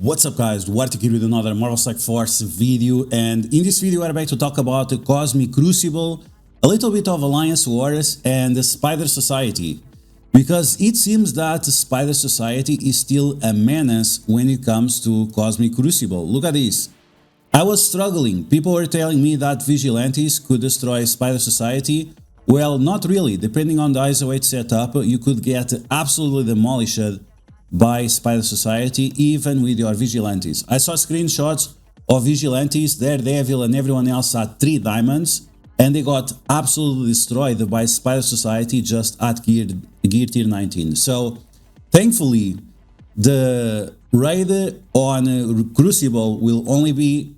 What's up guys, DuArktik here with another Marvel Strike Force video, and in this video we're about to talk about the Cosmic Crucible, a little bit of Alliance Wars and the Spider Society, because it seems that Spider Society is still a menace when it comes to Cosmic Crucible. Look at this. I was struggling, people were telling me that Vigilantes could destroy Spider Society. Well, not really, depending on the ISO 8 setup, you could get absolutely demolished by Spider Society, even with your Vigilantes. I saw screenshots of Vigilantes, Daredevil and everyone else at 3 diamonds, and they got absolutely destroyed by Spider Society just at gear tier 19. So, thankfully, the raid on Crucible will only be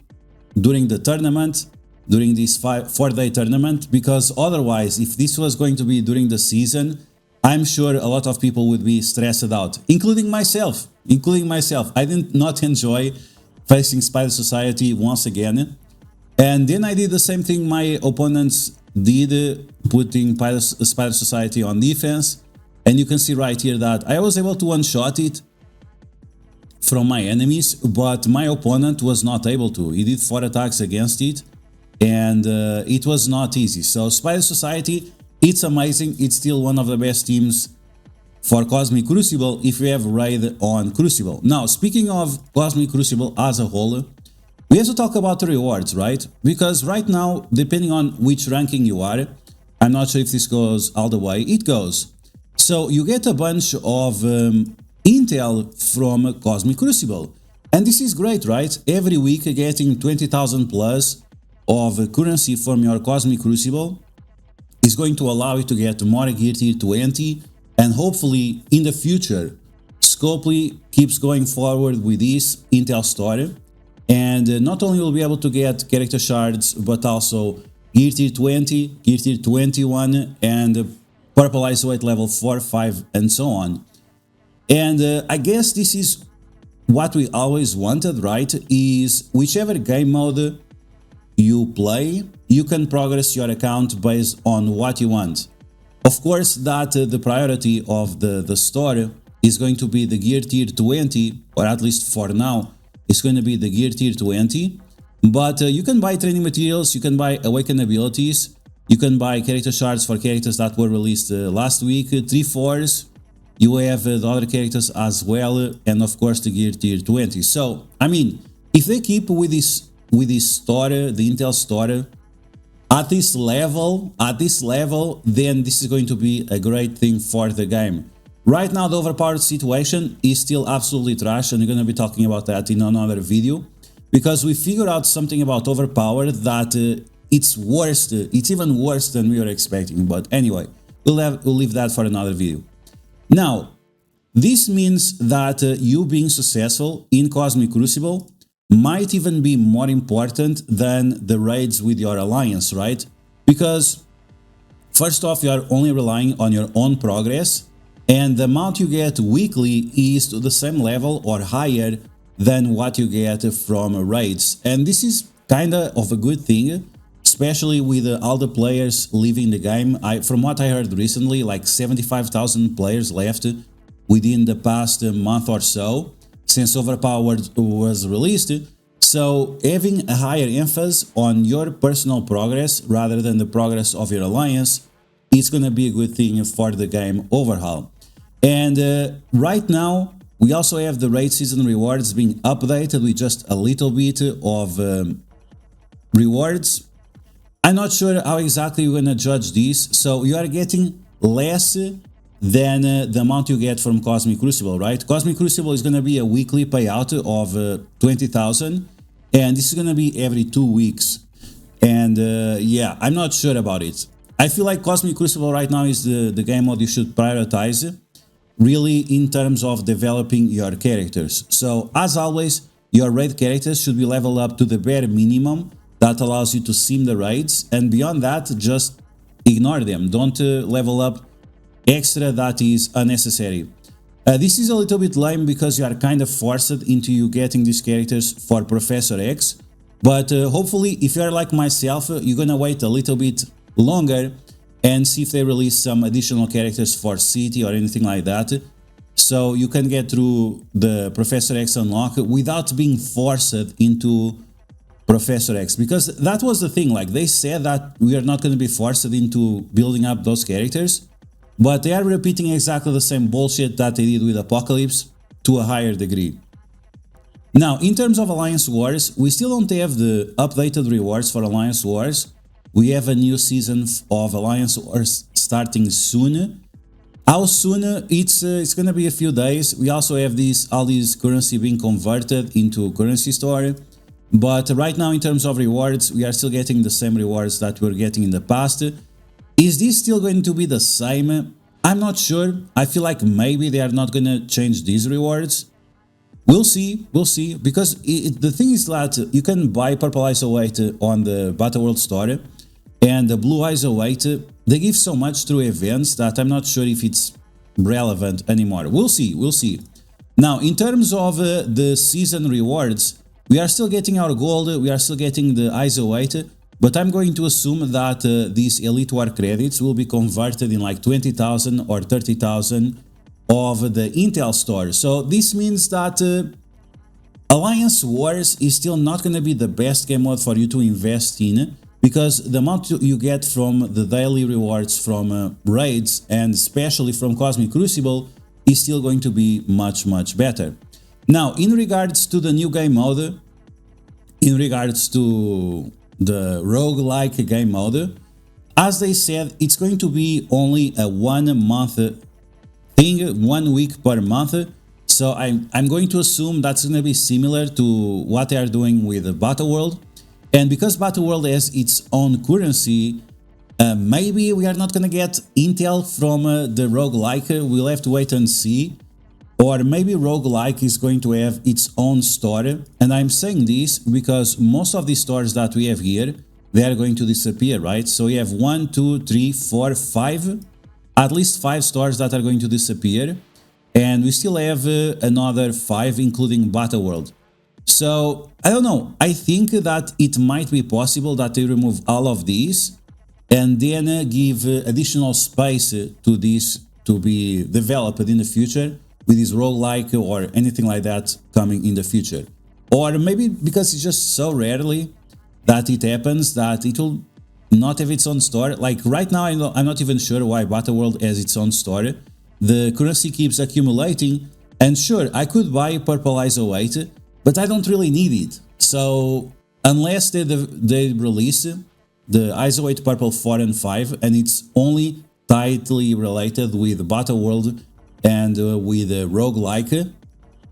during the tournament, during this 4-day tournament, because otherwise, if this was going to be during the season, I'm sure a lot of people would be stressed out, including myself. I did not enjoy facing Spider Society once again. And then I did the same thing my opponents did, putting Spider Society on defense. And you can see right here that I was able to one-shot it from my enemies, but my opponent was not able to. He did 4 attacks against it, and it was not easy. So Spider Society, it's amazing, it's still one of the best teams for Cosmic Crucible if you have raid on Crucible. Now, speaking of Cosmic Crucible as a whole, we have to talk about the rewards, right? Because right now, depending on which ranking you are, I'm not sure if this goes all the way, it goes. So you get a bunch of intel from Cosmic Crucible. And this is great, right? Every week getting 20,000 plus of currency from your Cosmic Crucible is going to allow you to get more gear tier 20, and hopefully in the future Scopely keeps going forward with this intel story, and not only will be able to get character shards, but also gear tier 20, gear tier 21, and purple ISO 8 level 4, 5, and so on. And I guess this is what we always wanted, right? Is whichever game mode you play, you can progress your account based on what you want. Of course, that the priority of the store is going to be the gear tier 20, or at least for now, it's going to be the gear tier 20. But you can buy training materials, you can buy awakened abilities, you can buy character shards for characters that were released last week, 3/4s, you have the other characters as well, and of course the gear tier 20. So, I mean, if they keep with this store, the intel store, at this level, then this is going to be a great thing for the game. Right now, the overpowered situation is still absolutely trash, and we're going to be talking about that in another video, because we figured out something about overpowered that it's worse, it's even worse than we were expecting. But anyway, we'll leave that for another video. Now, this means that you being successful in Cosmic Crucible might even be more important than the raids with your alliance, right? Because first off, you are only relying on your own progress, and the amount you get weekly is to the same level or higher than what you get from raids. And this is kind of a good thing, especially with all the players leaving the game. From what I heard recently, like 75,000 players left within the past month or so, since Overpowered was released. So having a higher emphasis on your personal progress rather than the progress of your alliance, it's going to be a good thing for the game overhaul. And right now, we also have the raid season rewards being updated with just a little bit of rewards. I'm not sure how exactly you're going to judge this. So you are getting less than the amount you get from Cosmic Crucible, right? Cosmic Crucible is going to be a weekly payout of 20,000, and this is going to be every 2 weeks. And yeah, I'm not sure about it. I feel like Cosmic Crucible right now is the game mode you should prioritize, really, in terms of developing your characters. So as always, your raid characters should be leveled up to the bare minimum that allows you to sim the raids, and beyond that, just ignore them. Don't level up extra that is unnecessary. This is a little bit lame because you are kind of forced into you getting these characters for Professor X, but hopefully if you are like myself, you're gonna wait a little bit longer and see if they release some additional characters for City or anything like that. so you can get through the Professor X unlock without being forced into Professor X, because that was the thing. Like, they said that we are not going to be forced into building up those characters, but they are repeating exactly the same bullshit that they did with Apocalypse to a higher degree. Now, in terms of Alliance Wars, we still don't have the updated rewards for Alliance Wars. We have a new season of Alliance Wars starting soon. How soon? It's gonna be a few days. We also have all these currency being converted into currency store. But right now, in terms of rewards, we are still getting the same rewards that we were getting in the past. Is this still going to be the same? I'm not sure. I feel like maybe they are not gonna change these rewards. We'll see, because the thing is that you can buy Purple ISO 8 on the Battle World store, and the Blue ISO 8, they give so much through events that I'm not sure if it's relevant anymore. We'll see. Now, in terms of the season rewards, we are still getting our gold, we are still getting the ISO 8, but I'm going to assume that these Elite War credits will be converted in like 20,000 or 30,000 of the Intel store. So this means that Alliance Wars is still not going to be the best game mode for you to invest in, because the amount you get from the daily rewards from raids, and especially from Cosmic Crucible, is still going to be much better. Now, in regards to the new game mode, in regards to the roguelike game mode, as they said, it's going to be only a 1 month thing, 1 week per month. So I'm going to assume that's going to be similar to what they are doing with the Battle World. And because Battle World has its own currency, maybe we are not going to get Intel from the roguelike. We'll have to wait and see. Or maybe roguelike is going to have its own store. And I'm saying this because most of these stores that we have here, they are going to disappear, right? So we have 1, 2, 3, 4, 5, at least 5 stores that are going to disappear. And we still have another 5, including Battle World. So, I don't know, I think that it might be possible that they remove all of these and then give additional space to this to be developed in the future with this roguelike or anything like that coming in the future. Or maybe because it's just so rarely that it happens that it will not have its own store. Like right now, I'm not even sure why Battle World has its own store. The currency keeps accumulating, and sure, I could buy Purple ISO 8, but I don't really need it. So unless they release the ISO 8 Purple 4 and 5, and it's only tightly related with Battle World and with roguelike,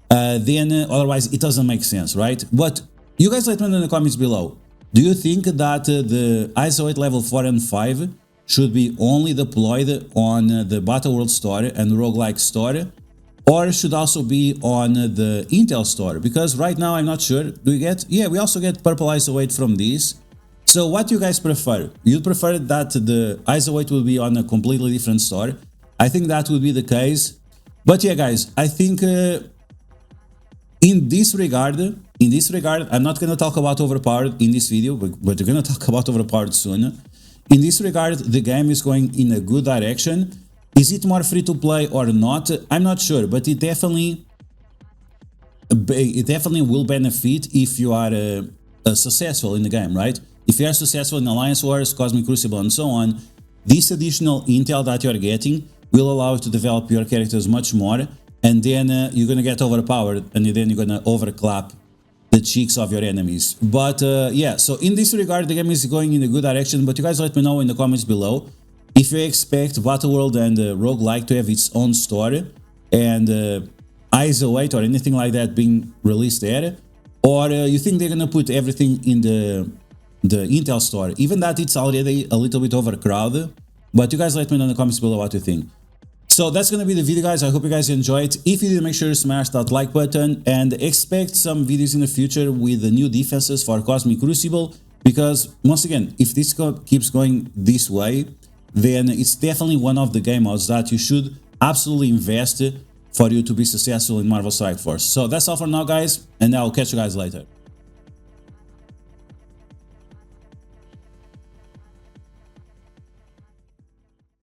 then otherwise it doesn't make sense, right? But you guys let me know in the comments below. Do you think that the ISO 8 level 4 and 5 should be only deployed on the Battle World store and roguelike store, or should also be on the Intel store? Because right now I'm not sure. Do we get? Yeah, we also get Purple ISO 8 from these. So what do you guys prefer? You prefer that the ISO 8 will be on a completely different store? I think that would be the case. But yeah, guys, I think in this regard, I'm not going to talk about overpowered in this video, but we're going to talk about overpowered soon. In this regard, the game is going in a good direction. Is it more free to play or not? I'm not sure, but it definitely will benefit if you are successful in the game, right? If you are successful in Alliance Wars, Cosmic Crucible, and so on, this additional intel that you are getting will allow you to develop your characters much more, and then you're gonna get overpowered, and then you're gonna overclap the cheeks of your enemies. But yeah, so in this regard, the game is going in a good direction. But you guys let me know in the comments below if you expect Battle World and roguelike to have its own store and ISO 8 or anything like that being released there, or you think they're gonna put everything in the Intel store, even that it's already a little bit overcrowded. But you guys let me know in the comments below what you think. So that's gonna be the video, guys. I hope you guys enjoyed. If you did, make sure to smash that like button and expect some videos in the future with the new defenses for Cosmic Crucible, because once again, if this keeps going this way, then it's definitely one of the game modes that you should absolutely invest for you to be successful in Marvel Strike Force. So that's all for now, guys, and I'll catch you guys later.